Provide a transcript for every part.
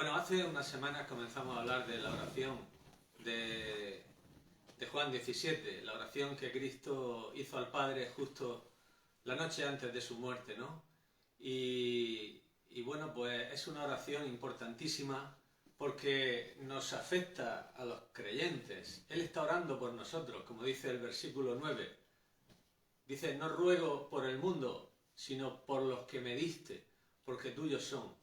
Bueno, hace unas semanas comenzamos a hablar de la oración de, de Juan 17, la oración que Cristo hizo al Padre justo la noche antes de su muerte, ¿no? Y bueno, pues es una oración importantísima porque nos afecta a los creyentes. Él está orando por nosotros, como dice el versículo 9. Dice, no ruego por el mundo, sino por los que me diste, porque tuyos son.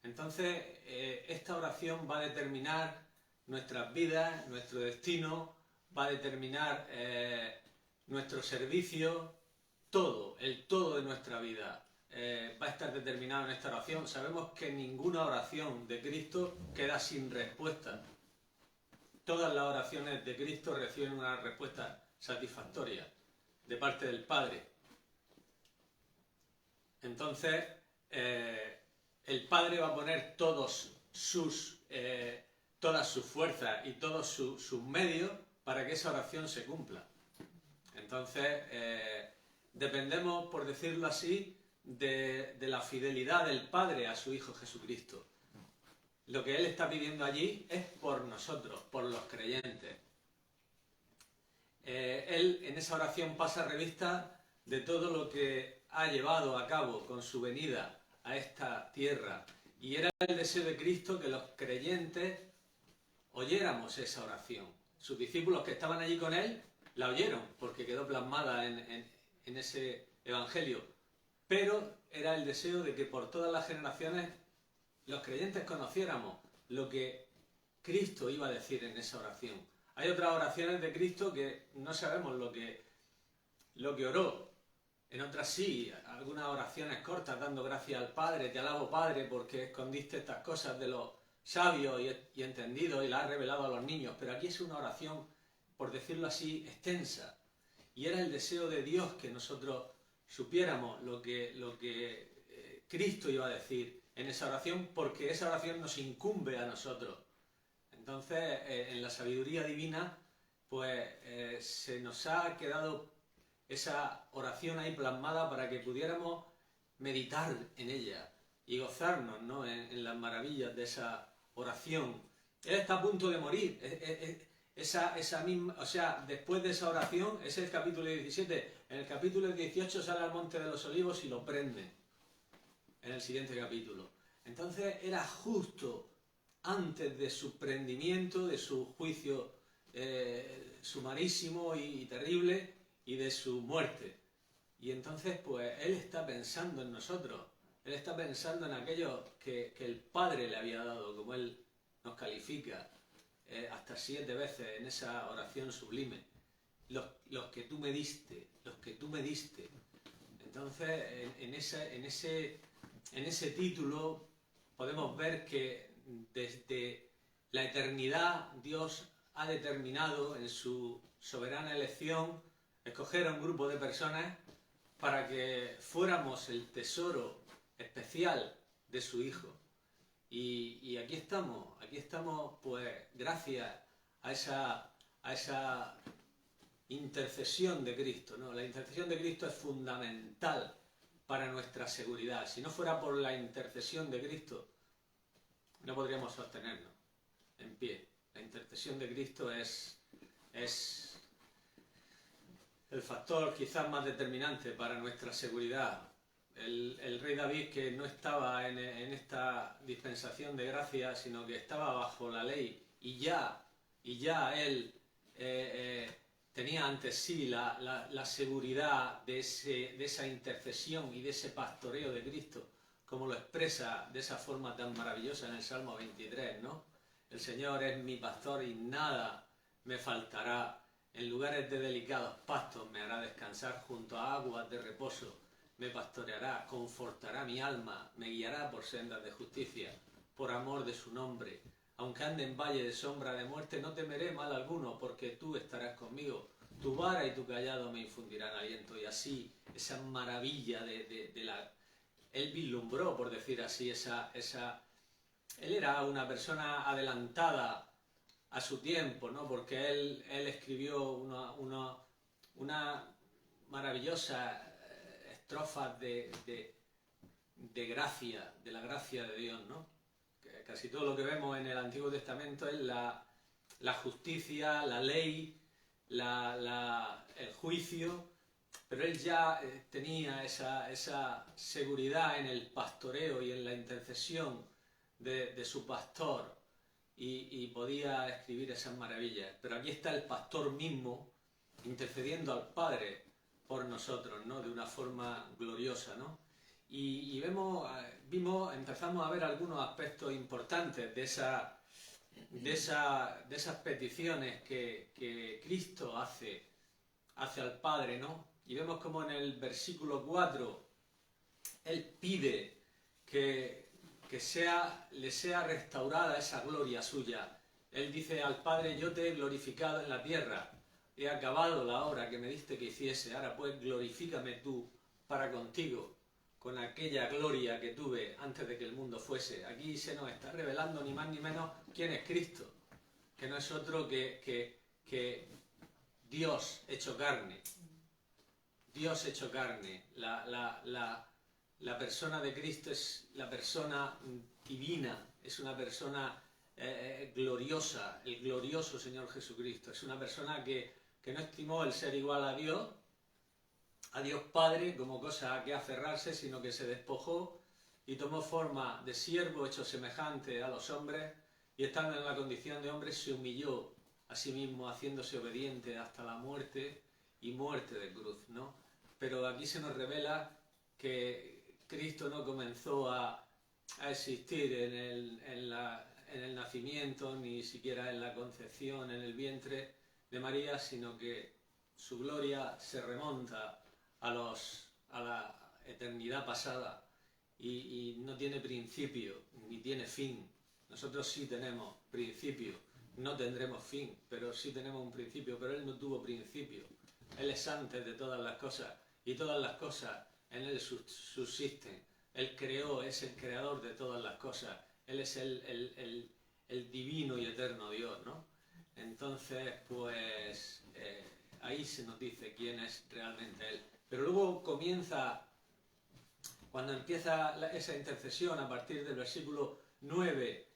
Entonces, esta oración va a determinar nuestras vidas, nuestro destino, va a determinar nuestro servicio, todo, el todo de nuestra vida va a estar determinado en esta oración. Sabemos que ninguna oración de Cristo queda sin respuesta. Todas las oraciones de Cristo reciben una respuesta satisfactoria de parte del Padre. Entonces, el Padre va a poner todas sus fuerzas y todos sus medios para que esa oración se cumpla. Entonces, dependemos, por decirlo así, de la fidelidad del Padre a su Hijo Jesucristo. Lo que Él está pidiendo allí es por nosotros, por los creyentes. Él en esa oración pasa revista de todo lo que ha llevado a cabo con su venida a esta tierra. Y era el deseo de Cristo que los creyentes oyéramos esa oración. Sus discípulos que estaban allí con Él la oyeron porque quedó plasmada en ese evangelio. Pero era el deseo de que por todas las generaciones los creyentes conociéramos lo que Cristo iba a decir en esa oración. Hay otras oraciones de Cristo que no sabemos lo que oró. En otras sí, algunas oraciones cortas dando gracias al Padre, te alabo Padre porque escondiste estas cosas de los sabios y entendidos y las has revelado a los niños. Pero aquí es una oración, por decirlo así, extensa. Y era el deseo de Dios que nosotros supiéramos lo que Cristo iba a decir en esa oración, porque esa oración nos incumbe a nosotros. Entonces, en la sabiduría divina, pues se nos ha quedado esa oración ahí plasmada para que pudiéramos meditar en ella y gozarnos, ¿no?, en las maravillas de esa oración. Él está a punto de morir. Esa misma, o sea, después de esa oración, es el capítulo 17. En el capítulo 18 sale al Monte de los Olivos y lo prende. En el siguiente capítulo. Entonces era justo antes de su prendimiento, de su juicio sumarísimo y terrible, y de su muerte. Y entonces, pues, Él está pensando en nosotros. Él está pensando en aquellos que el Padre le había dado, como Él nos califica hasta 7 veces en esa oración sublime. Los que tú me diste, los que tú me diste. Entonces, en ese título podemos ver que desde la eternidad Dios ha determinado en su soberana elección escoger a un grupo de personas para que fuéramos el tesoro especial de su Hijo. Y aquí estamos pues gracias a esa intercesión de Cristo, ¿no? La intercesión de Cristo es fundamental para nuestra seguridad. Si no fuera por la intercesión de Cristo, no podríamos sostenernos en pie. La intercesión de Cristo es el factor quizás más determinante para nuestra seguridad. El rey David, que no estaba en esta dispensación de gracia, sino que estaba bajo la ley, y ya él tenía ante sí la seguridad de esa intercesión y de ese pastoreo de Cristo, como lo expresa de esa forma tan maravillosa en el Salmo 23, ¿no? El Señor es mi pastor y nada me faltará. En lugares de delicados pastos me hará descansar, junto a aguas de reposo me pastoreará, confortará mi alma, me guiará por sendas de justicia, por amor de su nombre. Aunque ande en valle de sombra de muerte, no temeré mal alguno, porque tú estarás conmigo. Tu vara y tu cayado me infundirán aliento. Y así, esa maravilla de la... Él vislumbró, por decir así, Él era una persona adelantada a su tiempo, ¿no? Porque él escribió una maravillosa estrofa de gracia, de la gracia de Dios, ¿no? casi todo lo que vemos en el Antiguo Testamento es la justicia, la ley, el juicio, pero él ya tenía esa seguridad en el pastoreo y en la intercesión de su pastor y podía escribir esas maravillas. Pero aquí está el pastor mismo intercediendo al Padre por nosotros, ¿no? De una forma gloriosa, ¿no? Y empezamos a ver algunos aspectos importantes de esas peticiones que Cristo hace al Padre, ¿no? Y vemos como en el versículo 4 Él pide que le sea restaurada esa gloria suya. Él dice al Padre: yo te he glorificado en la tierra, he acabado la obra que me diste que hiciese, ahora pues glorifícame tú para contigo, con aquella gloria que tuve antes de que el mundo fuese. Aquí se nos está revelando ni más ni menos quién es Cristo, que no es otro que Dios hecho carne. Dios hecho carne. La persona de Cristo es la persona divina, es una persona gloriosa, el glorioso Señor Jesucristo. Es una persona que no estimó el ser igual a Dios Padre, como cosa a que aferrarse, sino que se despojó y tomó forma de siervo hecho semejante a los hombres, y estando en la condición de hombre se humilló a sí mismo, haciéndose obediente hasta la muerte y muerte de cruz, ¿no? Pero aquí se nos revela que Cristo no comenzó a existir en el nacimiento, ni siquiera en la concepción, en el vientre de María, sino que su gloria se remonta a la eternidad pasada y no tiene principio ni tiene fin. Nosotros sí tenemos principio, no tendremos fin, pero sí tenemos un principio. Pero Él no tuvo principio. Él es antes de todas las cosas y todas las cosas en Él subsisten. Él creó, es el creador de todas las cosas. Él es el divino y eterno Dios, ¿no? Entonces, pues ahí se nos dice quién es realmente Él. Pero luego comienza, cuando empieza esa intercesión a partir del versículo 9,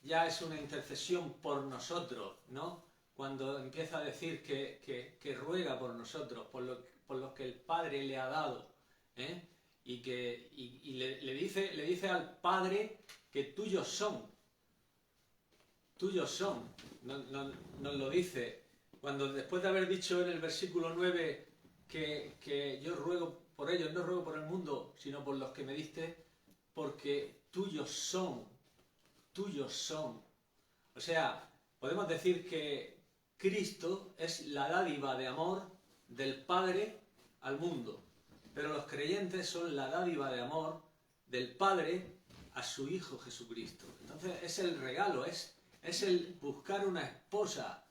ya es una intercesión por nosotros, ¿no? Cuando empieza a decir que ruega por nosotros, por lo que el Padre le ha dado, ¿eh? Y le dice al Padre que tuyos son. Nos lo dice. Cuando después de haber dicho en el versículo 9 que yo ruego por ellos, no ruego por el mundo, sino por los que me diste, porque tuyos son. O sea, podemos decir que Cristo es la dádiva de amor del Padre al mundo, pero los creyentes son la dádiva de amor del Padre a su Hijo Jesucristo. Entonces es el regalo, es el buscar una esposa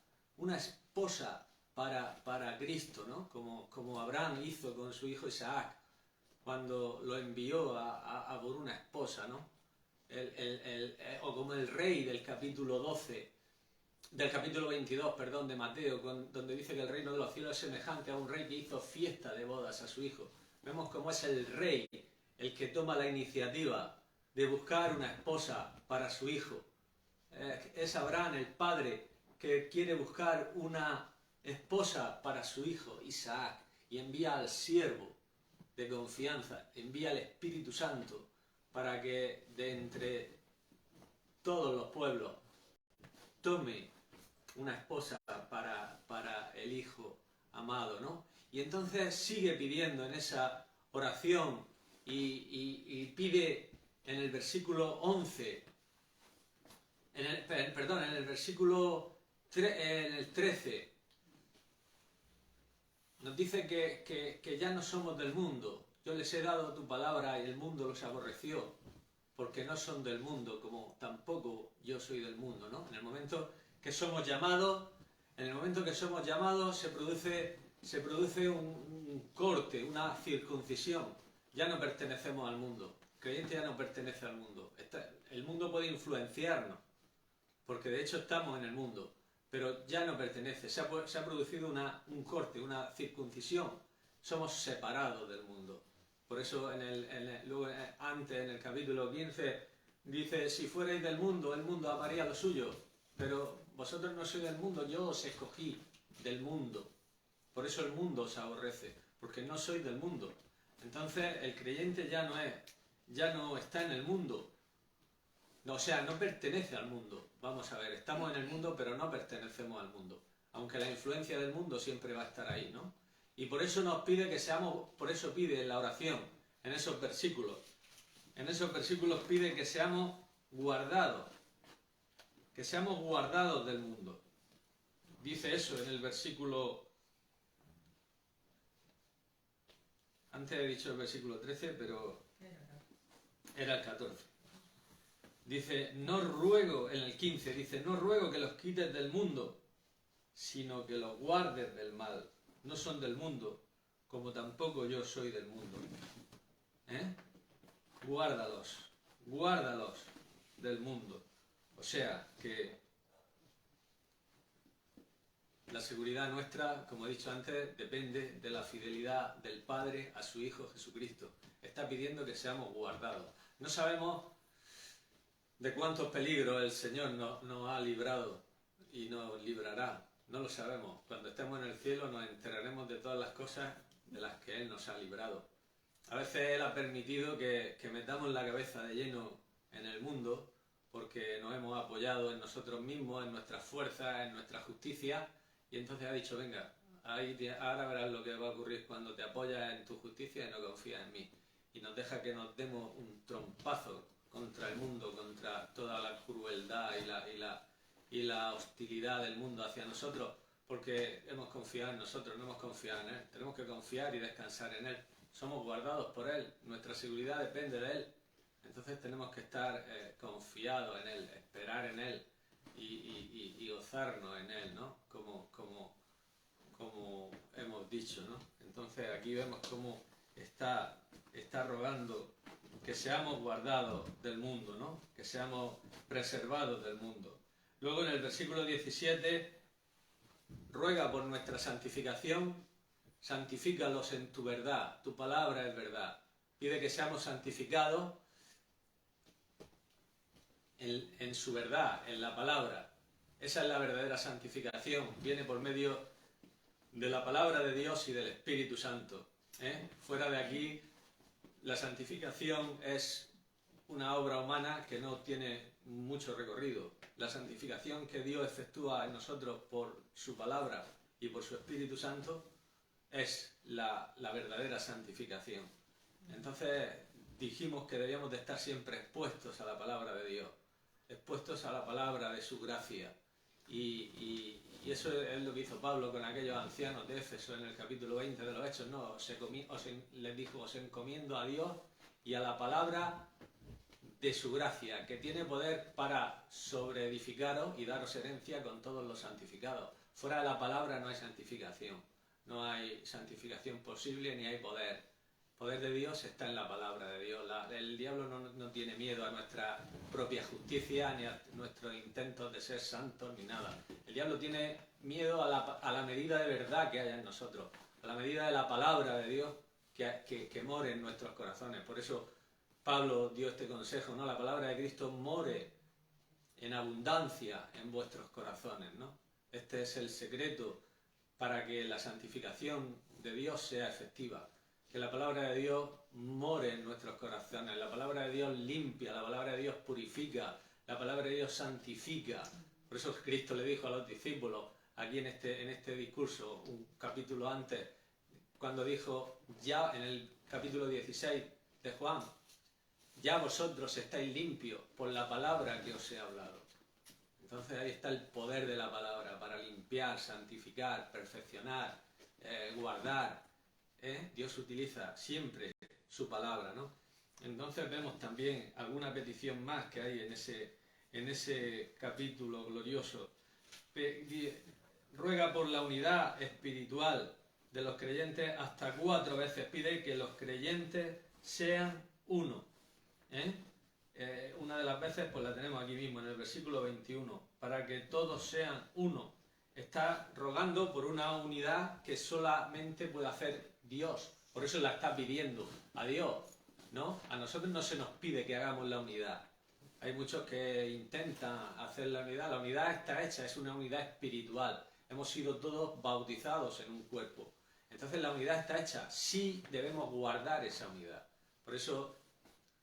para Cristo, ¿no? Como Abraham hizo con su hijo Isaac, cuando lo envió a por una esposa, ¿no? O como el rey del capítulo 22, perdón, de Mateo, donde dice que el reino de los cielos es semejante a un rey que hizo fiesta de bodas a su hijo. Vemos cómo es el rey el que toma la iniciativa de buscar una esposa para su hijo. Es Abraham, el padre, que quiere buscar una esposa para su hijo Isaac, y envía al siervo de confianza, envía al Espíritu Santo para que de entre todos los pueblos tome una esposa para el hijo amado, ¿no? Y entonces sigue pidiendo en esa oración y pide en el versículo 11, en el versículo en el 13, nos dice que ya no somos del mundo. Yo les he dado tu palabra y el mundo los aborreció, porque no son del mundo, como tampoco yo soy del mundo, ¿no? En el momento que somos llamados, se produce un corte, una circuncisión. Ya no pertenecemos al mundo. El creyente ya no pertenece al mundo. El mundo puede influenciarnos, porque de hecho estamos en el mundo, pero ya no pertenece. Se ha producido un corte, una circuncisión. Somos separados del mundo. Por eso luego antes, en el capítulo 15, Dice, si fuerais del mundo, el mundo amaría lo suyo, pero vosotros no sois del mundo, yo os escogí del mundo. Por eso el mundo os aborrece, porque no sois del mundo. Entonces el creyente ya no está en el mundo. No, o sea, no pertenece al mundo. Vamos a ver, estamos en el mundo, pero no pertenecemos al mundo. Aunque la influencia del mundo siempre va a estar ahí, ¿no? Y por eso nos pide que seamos, por eso pide en la oración, en esos versículos pide que seamos guardados del mundo. Dice eso en el versículo, antes he dicho el versículo 13, pero era el 14. Dice, no ruego, en el 15, dice, no ruego que los quites del mundo, sino que los guardes del mal. No son del mundo, como tampoco yo soy del mundo. Guárdalos del mundo. O sea que la seguridad nuestra, como he dicho antes, depende de la fidelidad del Padre a su Hijo Jesucristo. Está pidiendo que seamos guardados. No sabemos de cuántos peligros el Señor nos ha librado y nos librará. No lo sabemos. Cuando estemos en el cielo nos enteraremos de todas las cosas de las que Él nos ha librado. A veces Él ha permitido que metamos la cabeza de lleno en el mundo porque nos hemos apoyado en nosotros mismos, en nuestras fuerzas, en nuestra justicia, y entonces ha dicho, venga, ahora verás lo que va a ocurrir cuando te apoyas en tu justicia y no confías en mí. Y nos deja que nos demos un trompazo contra el mundo, contra toda la crueldad y la hostilidad del mundo hacia nosotros, porque hemos confiado en nosotros, no hemos confiado en Él. Tenemos que confiar y descansar en Él. Somos guardados por Él, nuestra seguridad depende de Él. Entonces tenemos que estar confiados en Él, esperar en Él y gozarnos en Él, ¿no? Como hemos dicho, ¿no? Entonces aquí vemos cómo está rogando que seamos guardados del mundo, ¿no? Que seamos preservados del mundo. Luego en el versículo 17 ruega por nuestra santificación. Santifícalos en tu verdad, tu palabra es verdad. Pide que seamos santificados en su verdad, en la palabra. Esa es la verdadera santificación. Viene por medio de la palabra de Dios y del Espíritu Santo. Fuera de aquí, la santificación es una obra humana que no tiene mucho recorrido. La santificación que Dios efectúa en nosotros por su palabra y por su Espíritu Santo es la verdadera santificación. Entonces dijimos que debíamos de estar siempre expuestos a la palabra de Dios, expuestos a la palabra de su gracia. Y eso es lo que hizo Pablo con aquellos ancianos de Éfeso en el capítulo 20 de los Hechos, ¿no? Les dijo, os encomiendo a Dios y a la palabra de su gracia, que tiene poder para sobreedificaros y daros herencia con todos los santificados. Fuera de la palabra no hay santificación. No hay santificación posible ni hay poder. El poder de Dios está en la palabra de Dios. El diablo no tiene miedo a nuestra propia justicia ni a nuestros intentos de ser santos ni nada. El diablo tiene miedo a la medida de verdad que haya en nosotros, a la medida de la palabra de Dios que more en nuestros corazones. Por eso Pablo dio este consejo, ¿no? La palabra de Cristo more en abundancia en vuestros corazones, ¿no? Este es el secreto para que la santificación de Dios sea efectiva, que la palabra de Dios more en nuestros corazones, la palabra de Dios limpia, la palabra de Dios purifica, la palabra de Dios santifica. Por eso Cristo le dijo a los discípulos, aquí en este discurso, un capítulo antes, cuando dijo, ya en el capítulo 16 de Juan, ya vosotros estáis limpios por la palabra que os he hablado. Entonces ahí está el poder de la palabra para limpiar, santificar, perfeccionar, guardar. Dios utiliza siempre su palabra, ¿no? Entonces vemos también alguna petición más que hay en ese capítulo glorioso. Ruega por la unidad espiritual de los creyentes hasta 4 veces. Pide que los creyentes sean uno. Una de las veces pues la tenemos aquí mismo en el versículo 21, para que todos sean uno. Está rogando por una unidad que solamente puede hacer Dios, por eso la está pidiendo a Dios, ¿no? A nosotros no se nos pide que hagamos la unidad, Hay muchos que intentan hacer la unidad. La unidad está hecha, es una unidad espiritual. Hemos sido todos bautizados en un cuerpo. Entonces la unidad está hecha. Sí debemos guardar esa unidad. Por eso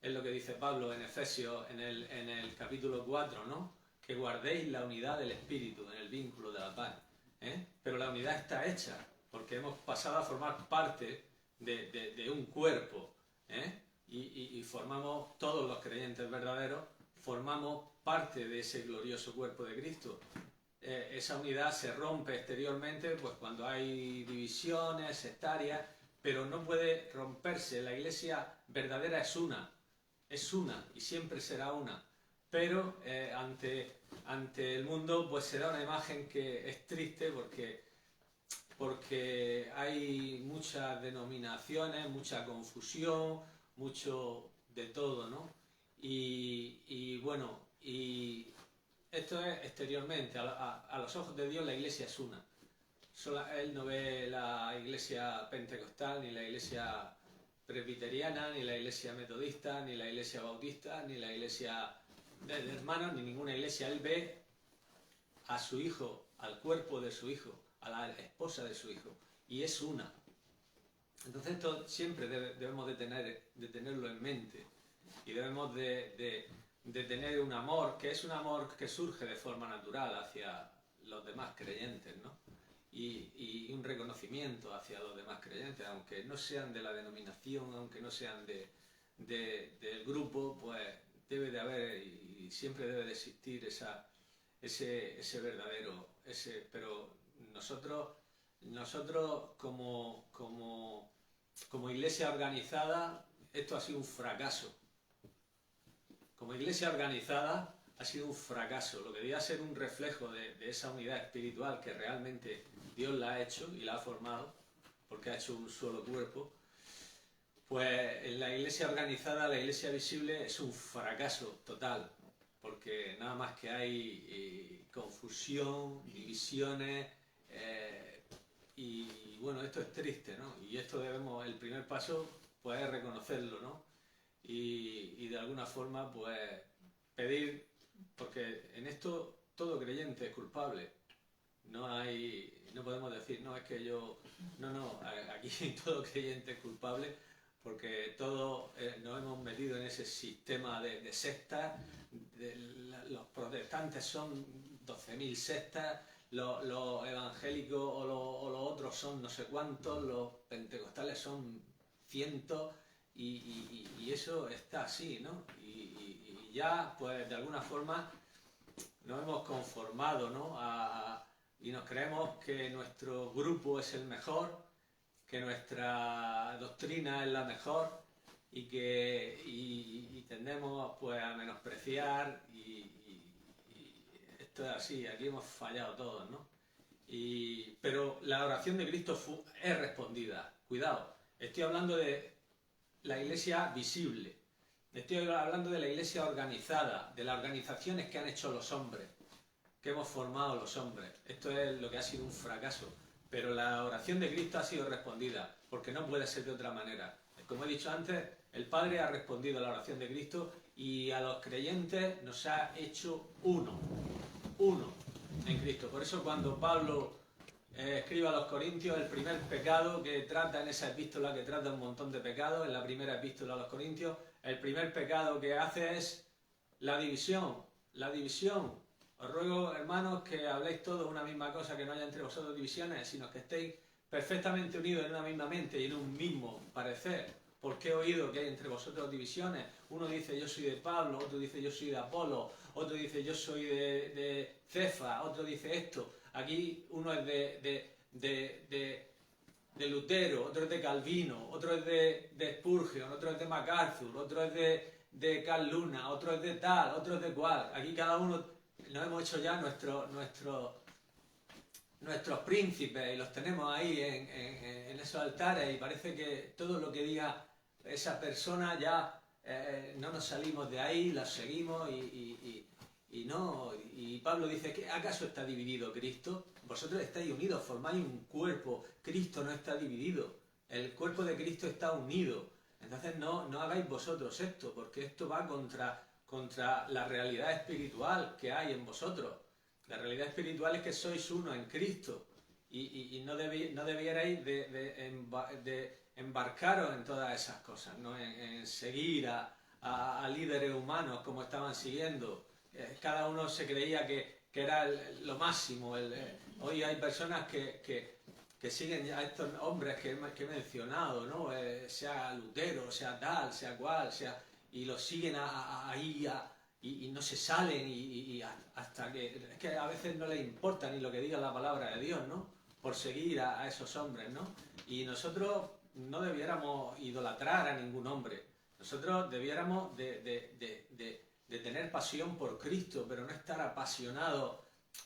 es lo que dice Pablo en Efesios, en el capítulo 4, ¿no? Que guardéis la unidad del espíritu, en el vínculo de la paz. Pero la unidad está hecha, porque hemos pasado a formar parte de un cuerpo. Y formamos, todos los creyentes verdaderos, formamos parte de ese glorioso cuerpo de Cristo. Esa unidad se rompe exteriormente pues cuando hay divisiones sectarias, pero no puede romperse. La iglesia verdadera es una y siempre será una, pero ante el mundo pues será una imagen que es triste porque hay muchas denominaciones, mucha confusión, mucho de todo, ¿no? Y bueno, y esto es exteriormente, a los ojos de Dios la iglesia es una. Él no ve la iglesia pentecostal, ni la iglesia presbiteriana, ni la iglesia metodista, ni la iglesia bautista, ni la iglesia de hermanos, ni ninguna iglesia. Él ve a su hijo, al cuerpo de su hijo, a la esposa de su hijo, y es una. Entonces esto siempre debemos de tenerlo en mente, y debemos de tener un amor, que es un amor que surge de forma natural hacia los demás creyentes, ¿no? Y un reconocimiento hacia los demás creyentes, aunque no sean de la denominación, aunque no sean del grupo, pues debe de haber y siempre debe de existir ese verdadero, pero nosotros como iglesia organizada, esto ha sido un fracaso. Como iglesia organizada ha sido un fracaso. Lo que debía ser un reflejo de esa unidad espiritual que realmente Dios la ha hecho y la ha formado, porque ha hecho un solo cuerpo, pues en la iglesia organizada, la iglesia visible, es un fracaso total, porque nada más que hay confusión, divisiones, y bueno, esto es triste, ¿no? Y esto el primer paso pues es reconocerlo, ¿no? Y de alguna forma pues pedir, porque en esto todo creyente es culpable. No podemos decir, no, es que aquí todo creyente es culpable, porque todos nos hemos metido en ese sistema de sectas. Los protestantes son 12.000 sectas, los evangélicos o los otros son no sé cuántos, los pentecostales son cientos, y eso está así, ¿no? Y ya, pues de alguna forma nos hemos conformado, ¿no? Y nos creemos que nuestro grupo es el mejor, que nuestra doctrina es la mejor, y tendemos pues a menospreciar, y esto es así, aquí hemos fallado todos, ¿no? Pero la oración de Cristo es respondida. Cuidado, estoy hablando de la iglesia visible, estoy hablando de la iglesia organizada, de las organizaciones que han hecho los hombres, que hemos formado los hombres. Esto es lo que ha sido un fracaso, pero la oración de Cristo ha sido respondida, porque no puede ser de otra manera. Como he dicho antes, el Padre ha respondido a la oración de Cristo, y a los creyentes nos ha hecho uno en Cristo. Por eso cuando Pablo escribe a los Corintios, el primer pecado que trata en esa epístola, que trata un montón de pecados, en la primera epístola a los Corintios, el primer pecado que hace es la división. Os ruego, hermanos, que habléis todos una misma cosa, que no haya entre vosotros divisiones, sino que estéis perfectamente unidos en una misma mente y en un mismo parecer. Porque he oído que hay entre vosotros divisiones. Uno dice yo soy de Pablo, otro dice yo soy de Apolo, otro dice yo soy de Cefa, otro dice esto. Aquí uno es de Lutero, otro es de Calvino, otro es de Spurgeon, otro es de MacArthur, otro es de Carl Luna, otro es de tal, otro es de cual. Aquí cada uno nos hemos hecho ya nuestros príncipes, y los tenemos ahí en esos altares, y parece que todo lo que diga esa persona ya no nos salimos de ahí, la seguimos, y no. Y Pablo dice, ¿que acaso está dividido Cristo? Vosotros estáis unidos, formáis un cuerpo. Cristo no está dividido, el cuerpo de Cristo está unido. Entonces no hagáis vosotros esto, porque esto va contra contra la realidad espiritual que hay en vosotros. La realidad espiritual es que sois uno en Cristo y no debierais de embarcaros en todas esas cosas, ¿no? En seguir a líderes humanos como estaban siguiendo. Cada uno se creía que era lo máximo. Hoy hay personas que siguen a estos hombres que he mencionado, ¿no? Sea Lutero, sea tal, sea cual, y los siguen ahí y no se salen hasta que... Es que a veces no les importa ni lo que diga la palabra de Dios, ¿no? Por seguir a esos hombres, ¿no? Y nosotros no debiéramos idolatrar a ningún hombre. Nosotros debiéramos de tener pasión por Cristo, pero no estar apasionados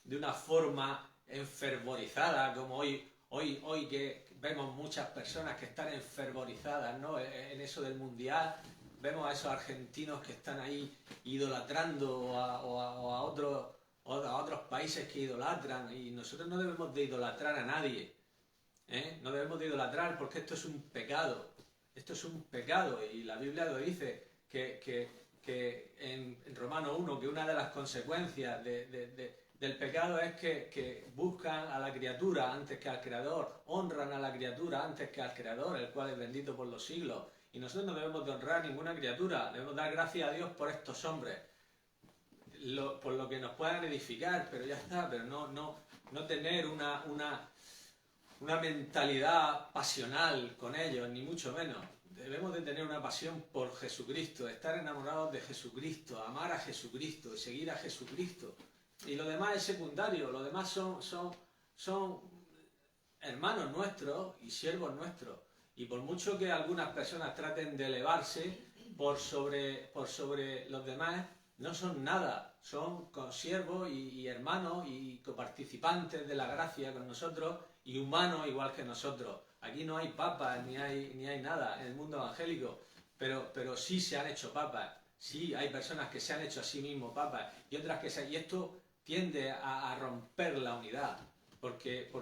de una forma enfervorizada, como hoy que vemos muchas personas que están enfervorizadas, ¿no? En eso del mundial. Vemos a esos argentinos que están ahí idolatrando o a otros países que idolatran, y nosotros no debemos de idolatrar a nadie, ¿eh? No debemos de idolatrar porque esto es un pecado. Esto es un pecado y la Biblia lo dice que en Romanos 1 que una de las consecuencias del pecado es que buscan a la criatura antes que al Creador, honran a la criatura antes que al Creador, el cual es bendito por los siglos. Y nosotros no debemos de honrar a ninguna criatura, debemos dar gracias a Dios por estos hombres, por lo que nos puedan edificar, pero ya está, pero no tener una mentalidad pasional con ellos, ni mucho menos. Debemos de tener una pasión por Jesucristo, estar enamorados de Jesucristo, amar a Jesucristo y seguir a Jesucristo. Y lo demás es secundario, lo demás son hermanos nuestros y siervos nuestros. Y por mucho que algunas personas traten de elevarse por sobre los demás, no son nada, son consiervos y hermanos y coparticipantes de la gracia con nosotros y humanos igual que nosotros. Aquí no hay papas ni hay nada en el mundo evangélico, pero sí se han hecho papas, sí hay personas que se han hecho a sí mismos papas y otras y esto tiende a romper la unidad. Porque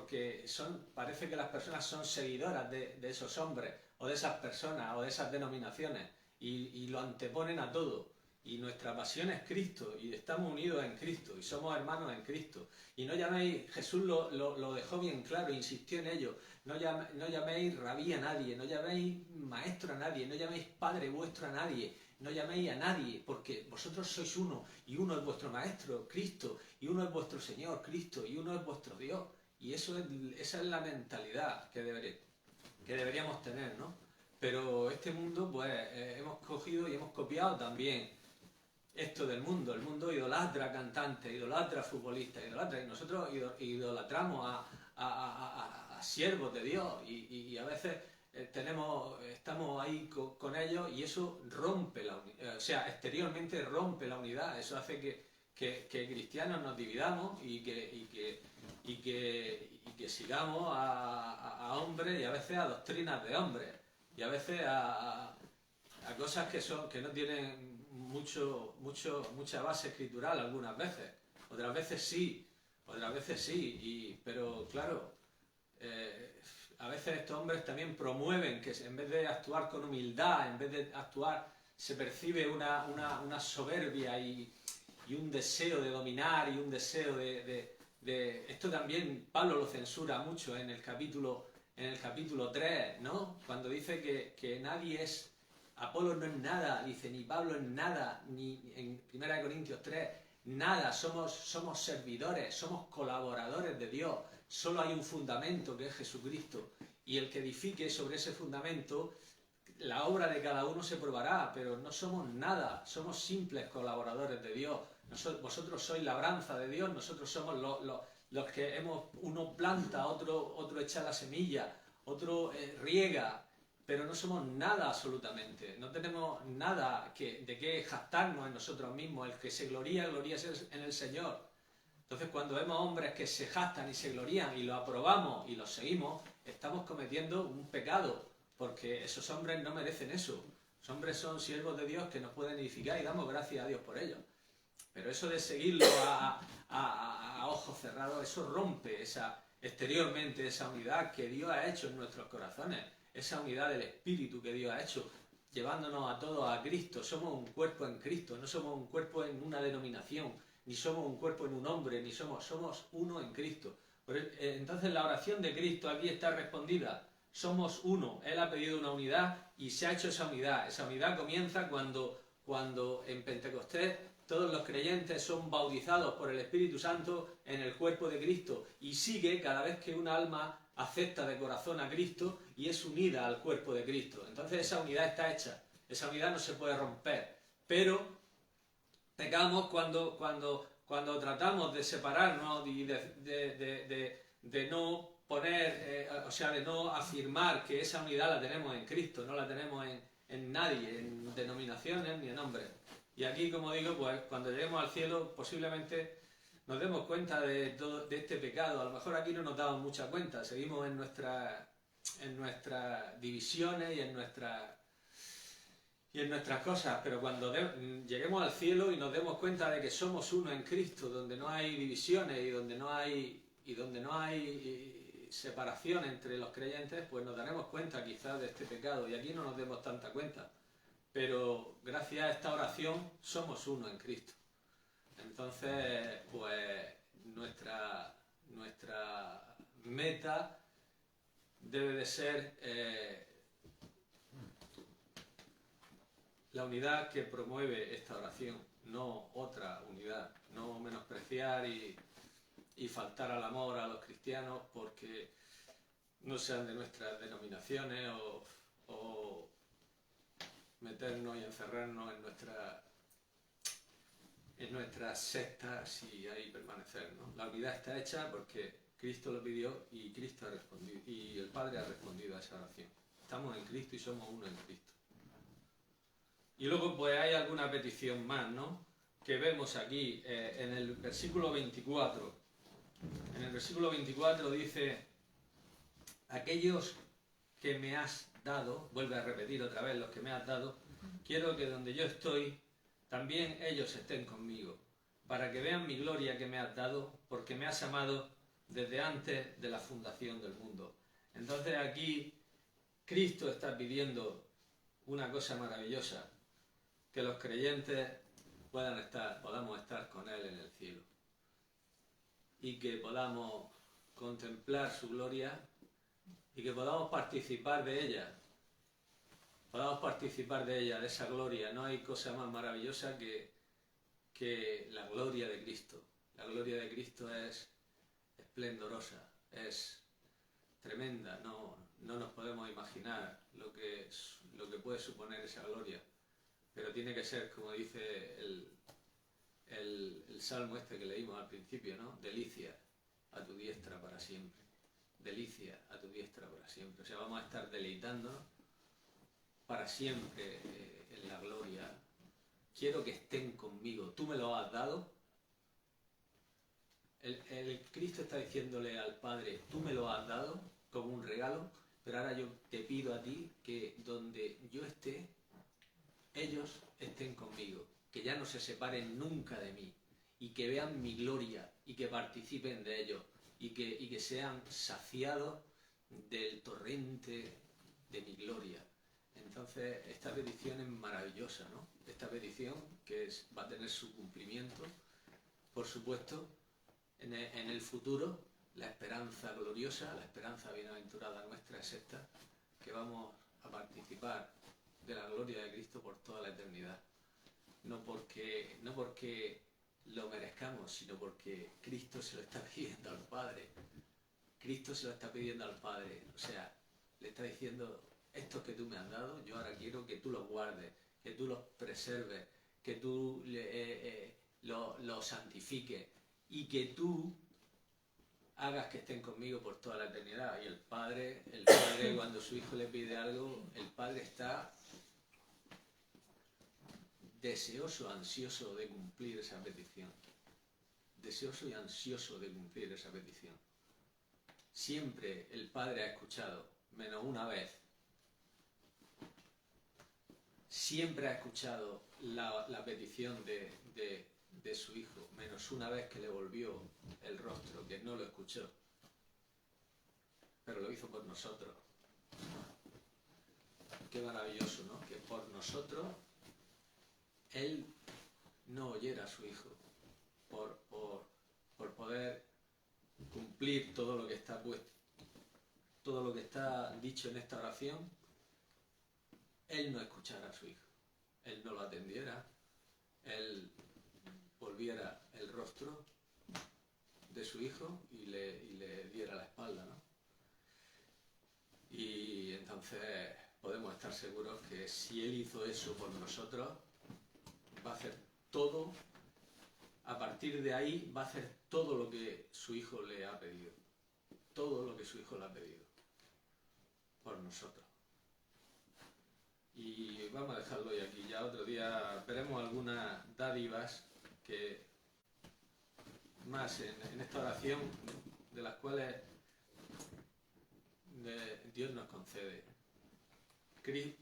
parece que las personas son seguidoras de esos hombres, o de esas personas, o de esas denominaciones, y lo anteponen a todo. Y nuestra pasión es Cristo, y estamos unidos en Cristo, y somos hermanos en Cristo. Y no llaméis, Jesús lo dejó bien claro, insistió en ello, no llaméis rabí a nadie, no llaméis maestro a nadie, no llaméis padre vuestro a nadie, no llaméis a nadie, porque vosotros sois uno, y uno es vuestro maestro, Cristo, y uno es vuestro Señor, Cristo, y uno es vuestro Dios. Y esa es la mentalidad que deberíamos tener, ¿no? Pero este mundo, pues, hemos cogido y hemos copiado también esto del mundo. El mundo idolatra cantantes, idolatra futbolistas, y nosotros idolatramos a siervos de Dios, y a veces estamos ahí con ellos, y eso rompe la unidad, o sea, exteriormente rompe la unidad. Eso hace que cristianos nos dividamos y que sigamos a hombres, y a veces a doctrinas de hombres, y a veces a cosas que no tienen mucha base escritural algunas veces. Otras veces sí, pero claro, a veces estos hombres también promueven que en vez de actuar con humildad, en vez de actuar, se percibe una soberbia y un deseo de dominar y un deseo de... Esto también Pablo lo censura mucho en el capítulo 3, ¿no? Cuando dice que nadie es... Apolo no es nada, dice, ni Pablo es nada, ni en 1 Corintios 3, nada, somos servidores, somos colaboradores de Dios. Solo hay un fundamento que es Jesucristo, y el que edifique sobre ese fundamento, la obra de cada uno se probará, pero no somos nada, somos simples colaboradores de Dios. Vosotros sois labranza de Dios, nosotros somos los que uno planta, otro echa la semilla, otro riega, pero no somos nada absolutamente, no tenemos nada de qué jactarnos en nosotros mismos. El que se gloría en el Señor. Entonces, cuando vemos hombres que se jactan y se glorían y lo aprobamos y los seguimos, estamos cometiendo un pecado, porque esos hombres no merecen eso. Los hombres son siervos de Dios que nos pueden edificar y damos gracias a Dios por ello. Pero eso de seguirlo a ojos cerrados, eso rompe exteriormente esa unidad que Dios ha hecho en nuestros corazones, esa unidad del Espíritu que Dios ha hecho. llevándonos a todos a Cristo. Somos un cuerpo en Cristo, no somos un cuerpo en una denominación, ni somos un cuerpo en un hombre, ni somos uno en Cristo. Entonces la oración de Cristo aquí está respondida. Somos uno. Él ha pedido una unidad y se ha hecho esa unidad. Esa unidad comienza cuando en Pentecostés todos los creyentes son bautizados por el Espíritu Santo en el cuerpo de Cristo y sigue cada vez que un alma acepta de corazón a Cristo y es unida al cuerpo de Cristo. Entonces esa unidad está hecha, esa unidad no se puede romper, pero pecamos cuando tratamos de separarnos y de no poner, de no afirmar que esa unidad la tenemos en Cristo, no la tenemos en nadie, en denominaciones ni en hombres. Y aquí, como digo, pues cuando lleguemos al cielo posiblemente nos demos cuenta de este pecado. A lo mejor aquí no nos damos mucha cuenta, seguimos en nuestras divisiones y en nuestras cosas, pero cuando lleguemos al cielo y nos demos cuenta de que somos uno en Cristo, donde no hay divisiones y donde no hay separación entre los creyentes, pues nos daremos cuenta quizás de este pecado y aquí no nos demos tanta cuenta. Pero gracias a esta oración somos uno en Cristo. Entonces, pues nuestra meta debe de ser la unidad que promueve esta oración, no otra unidad, no menospreciar y faltar al amor a los cristianos porque no sean de nuestras denominaciones o meternos y encerrarnos en nuestras sectas y ahí permanecer, ¿no? La unidad está hecha porque Cristo lo pidió y Cristo ha respondido, y el Padre ha respondido a esa oración. Estamos en Cristo y somos uno en Cristo. Y luego pues hay alguna petición más, ¿no? Que vemos aquí en el versículo 24. En el versículo 24 dice: aquellos que me has dado, vuelve a repetir otra vez, los que me has dado, quiero que donde yo estoy, también ellos estén conmigo, para que vean mi gloria que me has dado, porque me has amado desde antes de la fundación del mundo. Entonces aquí Cristo está pidiendo una cosa maravillosa, que los creyentes podamos estar con Él en el cielo y que podamos contemplar su gloria y que podamos participar de ella, de esa gloria. No hay cosa más maravillosa que la gloria de Cristo. La gloria de Cristo es esplendorosa, es tremenda, no nos podemos imaginar lo que puede suponer esa gloria, pero tiene que ser, como dice el salmo este que leímos al principio, ¿no? Delicia a tu diestra para siempre. Delicia a tu diestra para siempre. O sea, vamos a estar deleitándonos para siempre en la gloria. Quiero que estén conmigo. Tú me lo has dado. El Cristo está diciéndole al Padre: tú me lo has dado como un regalo, pero ahora yo te pido a ti que donde yo esté, ellos estén conmigo, que ya no se separen nunca de mí y que vean mi gloria y que participen de ello y que sean saciados del torrente de mi gloria. Entonces esta petición es maravillosa, ¿no? Esta petición que va a tener su cumplimiento, por supuesto, en el futuro. La esperanza gloriosa, la esperanza bienaventurada nuestra es esta, que vamos a participar de la gloria de Cristo por toda la eternidad. No porque lo merezcamos, sino porque Cristo se lo está pidiendo al Padre. Cristo se lo está pidiendo al Padre. O sea, le está diciendo: estos que tú me has dado, yo ahora quiero que tú los guardes, que tú los preserves, que tú los santifiques y que tú hagas que estén conmigo por toda la eternidad. Y el padre cuando su hijo le pide algo, el Padre está deseoso, ansioso de cumplir esa petición. Deseoso y ansioso de cumplir esa petición. Siempre el Padre ha escuchado, menos una vez. Siempre ha escuchado la petición de su hijo, menos una vez que le volvió el rostro, que no lo escuchó. Pero lo hizo por nosotros. qué maravilloso, ¿no? Que por nosotros Él no oyera a su Hijo, por poder cumplir todo lo que está puesto, todo lo que está dicho en esta oración. Él no escuchara a su Hijo, Él no lo atendiera, Él volviera el rostro de su Hijo y le diera la espalda, ¿no? Y entonces podemos estar seguros que si Él hizo eso por nosotros, va a hacer todo, a partir de ahí va a hacer todo lo que su Hijo le ha pedido, todo lo que su Hijo le ha pedido, por nosotros. Y vamos a dejarlo hoy aquí, ya otro día veremos algunas dádivas que más en esta oración, de las cuales Dios nos concede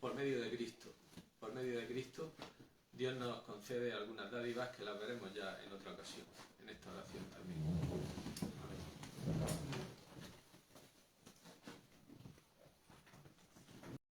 por medio de Cristo. Por medio de Cristo Dios nos concede algunas dádivas que las veremos ya en otra ocasión.